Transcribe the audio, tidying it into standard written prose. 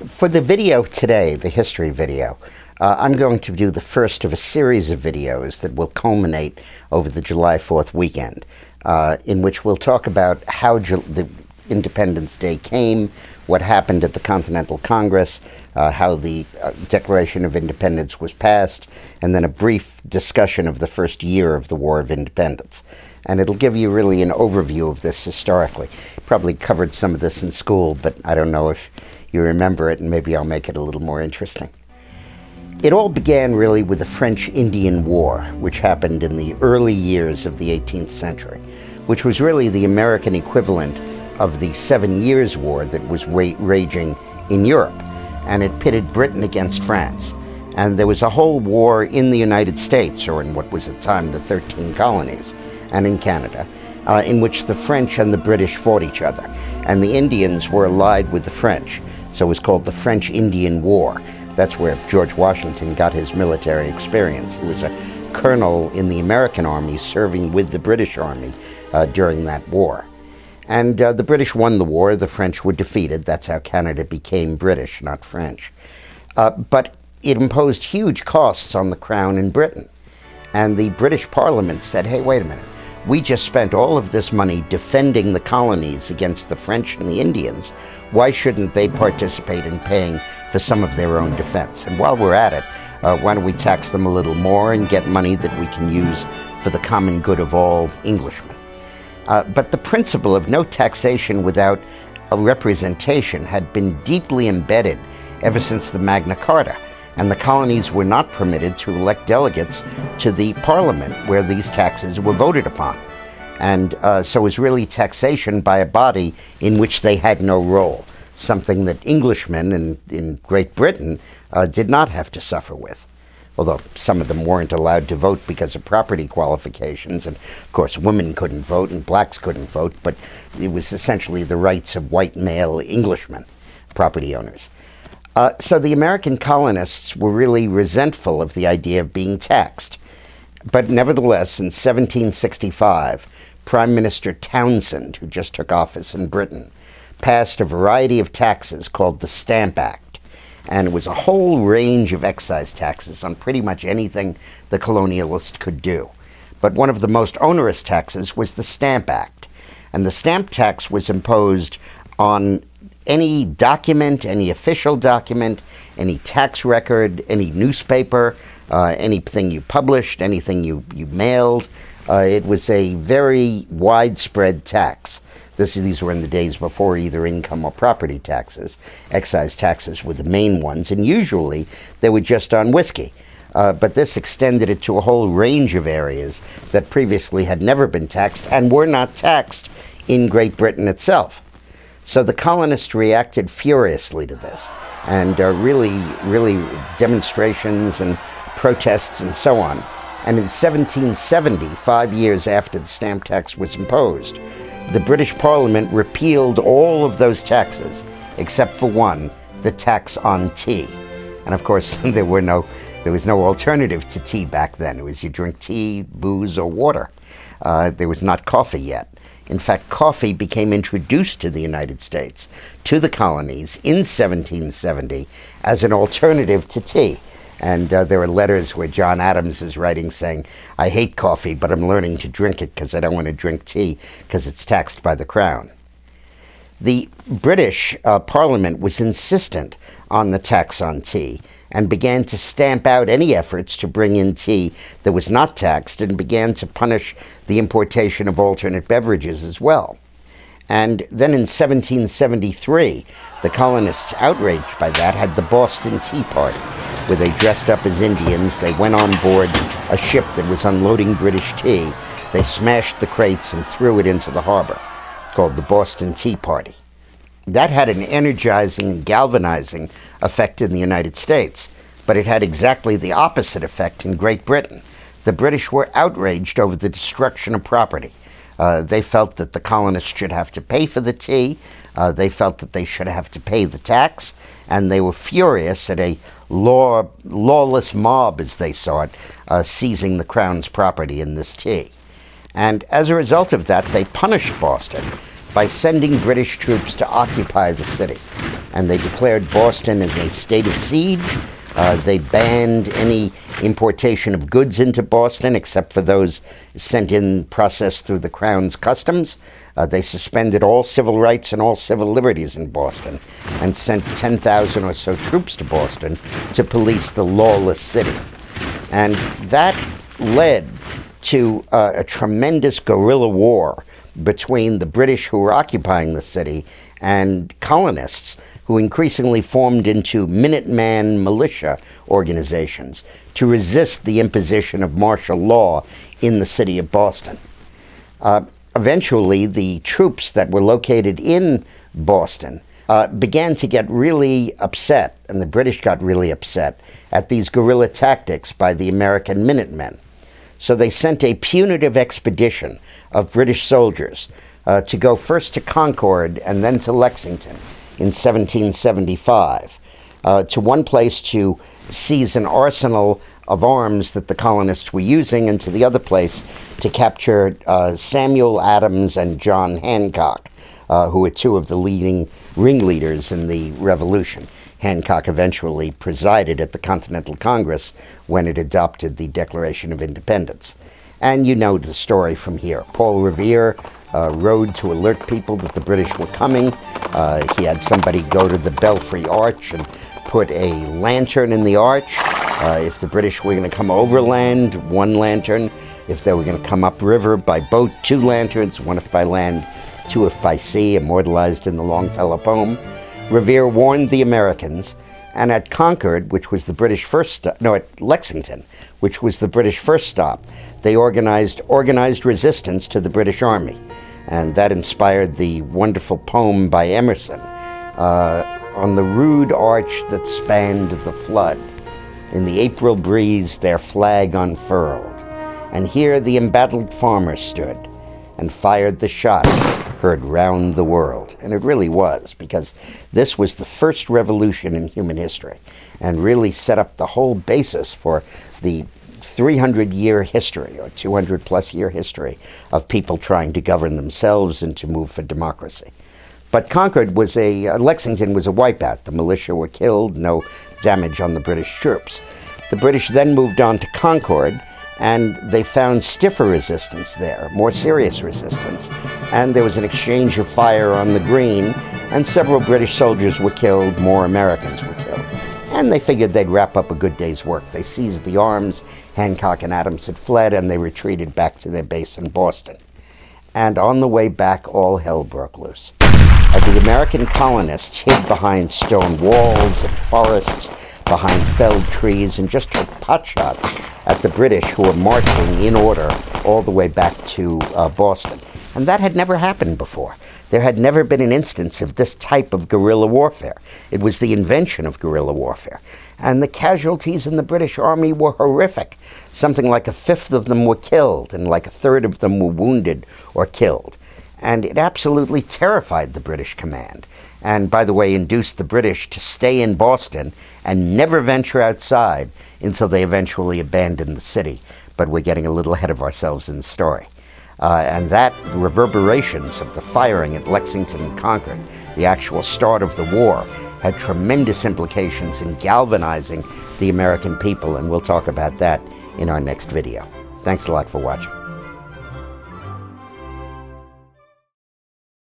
For the video today, the history video, I'm going to do the first of a series of videos that will culminate over the July 4th weekend, in which we'll talk about how the Independence Day came, what happened at the Continental Congress, how the Declaration of Independence was passed, and then a brief discussion of the first year of the War of Independence. And it'll give you really an overview of this historically. Probably covered some of this in school, but I don't know if you remember it, and maybe I'll make it a little more interesting. It all began really with the French-Indian War, which happened in the early years of the 18th century, which was really the American equivalent of the 7 Years' War that was raging in Europe, and it pitted Britain against France. And there was a whole war in the United States, or in what was at the time the 13 colonies, and in Canada, in which the French and the British fought each other. And the Indians were allied with the French, so it was called the French-Indian War. That's where George Washington got his military experience. He was a colonel in the American Army serving with the British Army during that war. And the British won the war, the French were defeated. That's how Canada became British, not French. But it imposed huge costs on the Crown in Britain. And the British Parliament said, hey, wait a minute. We just spent all of this money defending the colonies against the French and the Indians. Why shouldn't they participate in paying for some of their own defense? And while we're at it, why don't we tax them a little more and get money that we can use for the common good of all Englishmen? But the principle of no taxation without a representation had been deeply embedded ever since the Magna Carta, and the colonies were not permitted to elect delegates to the Parliament where these taxes were voted upon. And so it was really taxation by a body in which they had no role, something that Englishmen in Great Britain did not have to suffer with. Although some of them weren't allowed to vote because of property qualifications, and of course women couldn't vote and blacks couldn't vote, but it was essentially the rights of white male Englishmen, property owners. So the American colonists were really resentful of the idea of being taxed. But nevertheless, in 1765, Prime Minister Townsend, who just took office in Britain, passed a variety of taxes called the Stamp Act. And it was a whole range of excise taxes on pretty much anything the colonialist could do. But one of the most onerous taxes was the Stamp Act. And the stamp tax was imposed on any document, any official document, any tax record, any newspaper, anything you published, anything you mailed. It was a very widespread tax. These were in the days before either income or property taxes. Excise taxes were the main ones, and usually they were just on whiskey. But this extended it to a whole range of areas that previously had never been taxed and were not taxed in Great Britain itself. So the colonists reacted furiously to this, and really demonstrations and protests and so on. And in 1770, 5 years after the stamp tax was imposed, the British Parliament repealed all of those taxes, except for one, the tax on tea. And of course, there was no alternative to tea back then. It was you drink tea, booze, or water. There was not coffee yet. In fact, coffee became introduced to the United States, to the colonies, in 1770 as an alternative to tea. And there are letters where John Adams is writing saying, I hate coffee, but I'm learning to drink it because I don't want to drink tea because it's taxed by the Crown. The British Parliament was insistent on the tax on tea and began to stamp out any efforts to bring in tea that was not taxed, and began to punish the importation of alternate beverages as well. And then in 1773, the colonists, outraged by that, had the Boston Tea Party, where they dressed up as Indians. They went on board a ship that was unloading British tea. They smashed the crates and threw it into the harbor, called the Boston Tea Party. That had an energizing and galvanizing effect in the United States, but it had exactly the opposite effect in Great Britain. The British were outraged over the destruction of property. They felt that the colonists should have to pay for the tea. They felt that they should have to pay the tax, and they were furious at a lawless mob, as they saw it, seizing the Crown's property in this tea. And as a result of that, they punished Boston by sending British troops to occupy the city. And they declared Boston as a state of siege. They banned any importation of goods into Boston except for those sent in processed through the Crown's customs. They suspended all civil rights and all civil liberties in Boston and sent 10,000 or so troops to Boston to police the lawless city. And that led to a tremendous guerrilla war between the British who were occupying the city and colonists who increasingly formed into Minuteman militia organizations to resist the imposition of martial law in the city of Boston. Eventually, the troops that were located in Boston began to get really upset, and the British got really upset at these guerrilla tactics by the American Minutemen. So they sent a punitive expedition of British soldiers to go first to Concord and then to Lexington in 1775, to one place to seize an arsenal of arms that the colonists were using, and to the other place to capture Samuel Adams and John Hancock, who were two of the leading ringleaders in the Revolution. Hancock eventually presided at the Continental Congress when it adopted the Declaration of Independence. And you know the story from here. Paul Revere rode to alert people that the British were coming. He had somebody go to the Belfry Arch and put a lantern in the arch. If the British were going to come overland, one lantern. If they were going to come upriver by boat, two lanterns, one if by land, two if by sea, immortalized in the Longfellow poem. Revere warned the Americans, and at Concord, which was the British first stop, no, at Lexington, which was the British first stop, they organized resistance to the British Army. And that inspired the wonderful poem by Emerson, on the rude arch that spanned the flood. In the April breeze their flag unfurled, and here the embattled farmer stood, and fired the shot heard round the world. And it really was, because this was the first revolution in human history, and really set up the whole basis for the 300-year history, or 200-plus-year history, of people trying to govern themselves and to move for democracy. But Lexington was a wipeout. The militia were killed, no damage on the British troops. The British then moved on to Concord, and they found stiffer resistance there, more serious resistance. And there was an exchange of fire on the green, and several British soldiers were killed, more Americans were killed. And they figured they'd wrap up a good day's work. They seized the arms, Hancock and Adams had fled, and they retreated back to their base in Boston. And on the way back, all hell broke loose. The American colonists hid behind stone walls and forests, behind felled trees, and just took potshots at the British, who were marching in order all the way back to Boston. And that had never happened before. There had never been an instance of this type of guerrilla warfare. It was the invention of guerrilla warfare. And the casualties in the British Army were horrific. Something like a fifth of them were killed, and like a third of them were wounded or killed. And it absolutely terrified the British command. And, by the way, induced the British to stay in Boston and never venture outside until they eventually abandoned the city. But we're getting a little ahead of ourselves in the story. And that reverberations of the firing at Lexington and Concord, the actual start of the war, had tremendous implications in galvanizing the American people, and we'll talk about that in our next video. Thanks a lot for watching.